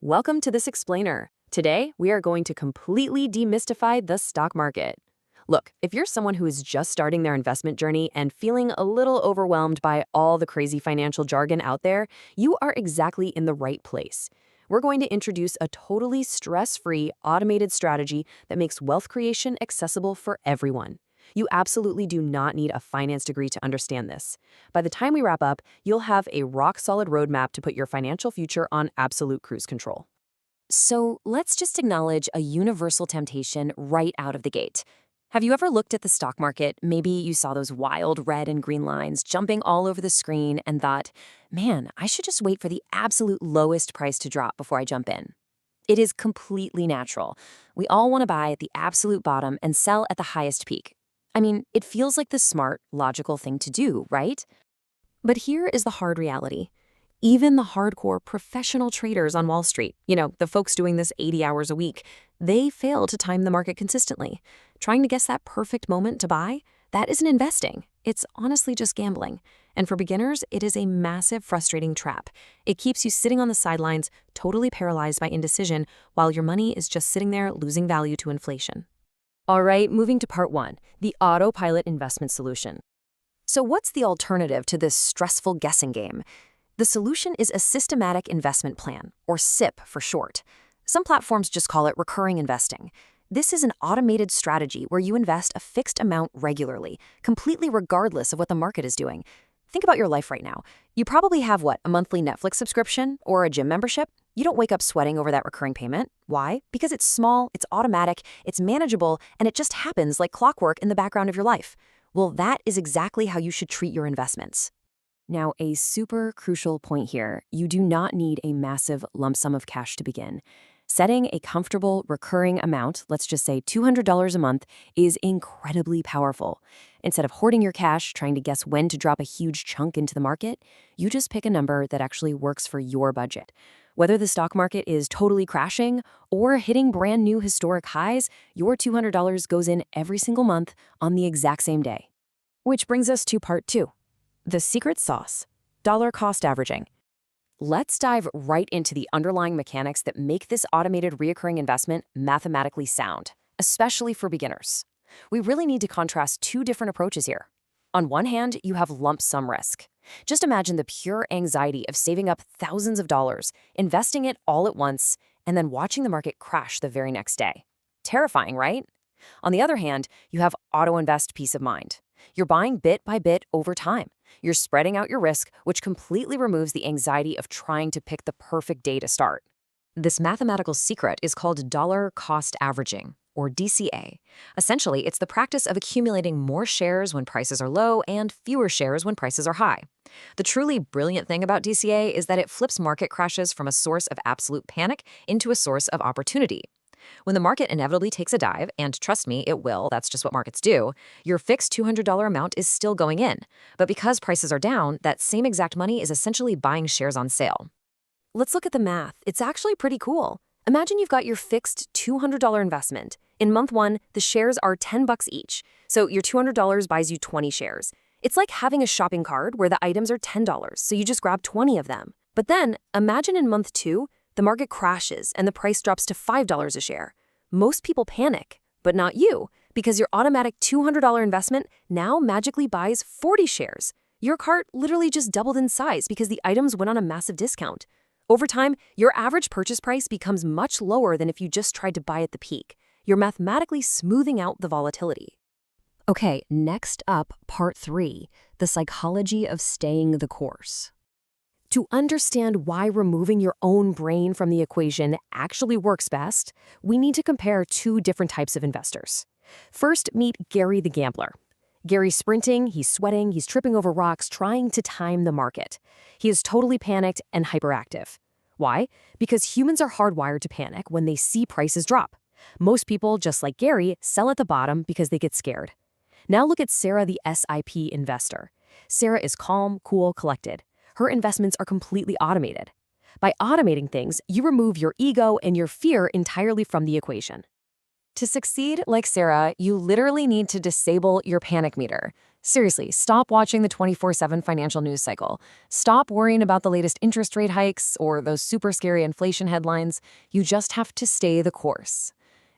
Welcome to this explainer. Today, we are going to completely demystify the stock market. Look, if you're someone who is just starting their investment journey and feeling a little overwhelmed by all the crazy financial jargon out there, you are exactly in the right place. We're going to introduce a totally stress-free, automated strategy that makes wealth creation accessible for everyone. You absolutely do not need a finance degree to understand this. By the time we wrap up, you'll have a rock-solid roadmap to put your financial future on absolute cruise control. So let's just acknowledge a universal temptation right out of the gate. Have you ever looked at the stock market? Maybe you saw those wild red and green lines jumping all over the screen and thought, man, I should just wait for the absolute lowest price to drop before I jump in. It is completely natural. We all want to buy at the absolute bottom and sell at the highest peak. I mean, it feels like the smart, logical thing to do, right? But here is the hard reality. Even the hardcore professional traders on Wall Street, the folks doing this 80 hours a week, they fail to time the market consistently. Trying to guess that perfect moment to buy, that isn't investing. It's honestly just gambling. And for beginners, it is a massive, frustrating trap. It keeps you sitting on the sidelines, totally paralyzed by indecision, while your money is just sitting there losing value to inflation. All right, moving to part one, the Autopilot investment solution. So what's the alternative to this stressful guessing game? The solution is a systematic investment plan, or SIP for short. Some platforms just call it recurring investing. This is an automated strategy where you invest a fixed amount regularly, completely regardless of what the market is doing. Think about your life right now. You probably have a monthly Netflix subscription or a gym membership? You don't wake up sweating over that recurring payment. Why? Because it's small, it's automatic, it's manageable, and it just happens like clockwork in the background of your life. Well, that is exactly how you should treat your investments. Now, a super crucial point here, you do not need a massive lump sum of cash to begin. Setting a comfortable recurring amount, let's just say $200 a month, is incredibly powerful. Instead of hoarding your cash, trying to guess when to drop a huge chunk into the market, you just pick a number that actually works for your budget. Whether the stock market is totally crashing or hitting brand new historic highs, your $200 goes in every single month on the exact same day. Which brings us to part two, the secret sauce, dollar cost averaging. Let's dive right into the underlying mechanics that make this automated recurring investment mathematically sound, especially for beginners. We really need to contrast two different approaches here. On one hand, you have lump sum risk. Just imagine the pure anxiety of saving up thousands of dollars, investing it all at once, and then watching the market crash the very next day. Terrifying, right? On the other hand, you have auto-invest peace of mind. You're buying bit by bit over time. You're spreading out your risk, which completely removes the anxiety of trying to pick the perfect day to start. This mathematical secret is called dollar cost averaging, or DCA. Essentially, it's the practice of accumulating more shares when prices are low and fewer shares when prices are high. The truly brilliant thing about DCA is that it flips market crashes from a source of absolute panic into a source of opportunity. When the market inevitably takes a dive, and trust me, it will, that's just what markets do, your fixed $200 amount is still going in. But because prices are down, that same exact money is essentially buying shares on sale. Let's look at the math. It's actually pretty cool. Imagine you've got your fixed $200 investment. In month one, the shares are $10 each. So your $200 buys you 20 shares. It's like having a shopping cart where the items are $10, so you just grab 20 of them. But then, imagine in month two, the market crashes and the price drops to $5 a share. Most people panic, but not you, because your automatic $200 investment now magically buys 40 shares. Your cart literally just doubled in size because the items went on a massive discount. Over time, your average purchase price becomes much lower than if you just tried to buy at the peak. You're mathematically smoothing out the volatility. Okay, next up, part three, the psychology of staying the course. To understand why removing your own brain from the equation actually works best, we need to compare two different types of investors. First, meet Gary the gambler. Gary's sprinting, he's sweating, he's tripping over rocks, trying to time the market. He is totally panicked and hyperactive. Why? Because humans are hardwired to panic when they see prices drop. Most people, just like Gary, sell at the bottom because they get scared. Now look at Sarah, the SIP investor. Sarah is calm, cool, collected. Her investments are completely automated. By automating things, you remove your ego and your fear entirely from the equation. To succeed like Sarah, you literally need to disable your panic meter. Seriously, stop watching the 24/7 financial news cycle. Stop worrying about the latest interest rate hikes or those super scary inflation headlines. You just have to stay the course.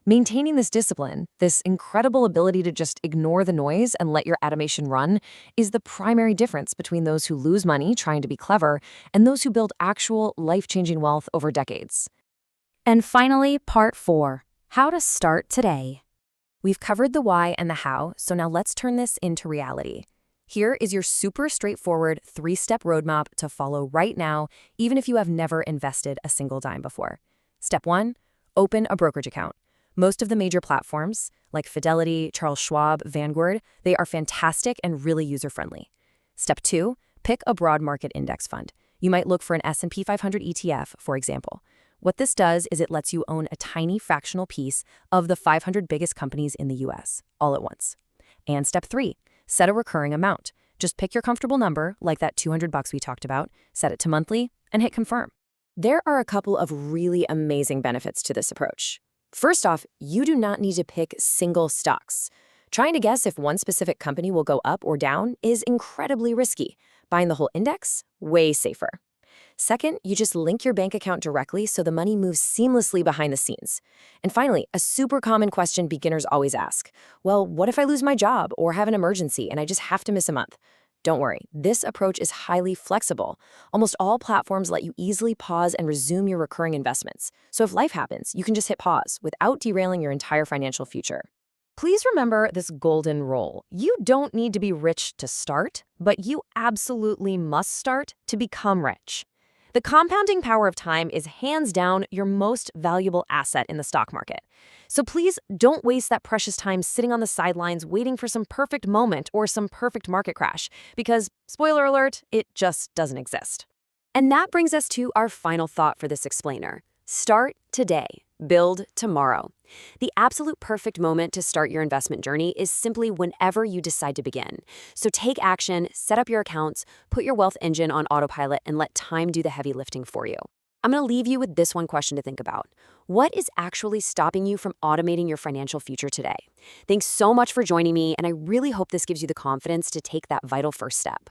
Maintaining this discipline, this incredible ability to just ignore the noise and let your automation run, is the primary difference between those who lose money trying to be clever and those who build actual life-changing wealth over decades. And finally, part 4, how to start today. We've covered the why and the how, so now let's turn this into reality. Here is your super straightforward 3-step roadmap to follow right now, even if you have never invested a single dime before. Step 1, open a brokerage account. Most of the major platforms, like Fidelity, Charles Schwab, Vanguard, they are fantastic and really user-friendly. Step 2, pick a broad market index fund. You might look for an S&P 500 ETF, for example. What this does is it lets you own a tiny fractional piece of the 500 biggest companies in the US, all at once. And step 3, set a recurring amount. Just pick your comfortable number, like that $200 we talked about, set it to monthly, and hit confirm. There are a couple of really amazing benefits to this approach. First off, you do not need to pick single stocks. Trying to guess if one specific company will go up or down is incredibly risky. Buying the whole index, way safer. Second, you just link your bank account directly so the money moves seamlessly behind the scenes. And finally, a super common question beginners always ask, well, what if I lose my job or have an emergency and I just have to miss a month? Don't worry, this approach is highly flexible. Almost all platforms let you easily pause and resume your recurring investments. So if life happens, you can just hit pause without derailing your entire financial future. Please remember this golden rule. You don't need to be rich to start, but you absolutely must start to become rich. The compounding power of time is hands down your most valuable asset in the stock market. So please don't waste that precious time sitting on the sidelines waiting for some perfect moment or some perfect market crash, because, spoiler alert, it just doesn't exist. And that brings us to our final thought for this explainer. Start today. Build tomorrow. The absolute perfect moment to start your investment journey is simply whenever you decide to begin. So take action, set up your accounts, put your wealth engine on autopilot, and let time do the heavy lifting for you. I'm going to leave you with this one question to think about. What is actually stopping you from automating your financial future today? Thanks so much for joining me, and I really hope this gives you the confidence to take that vital first step.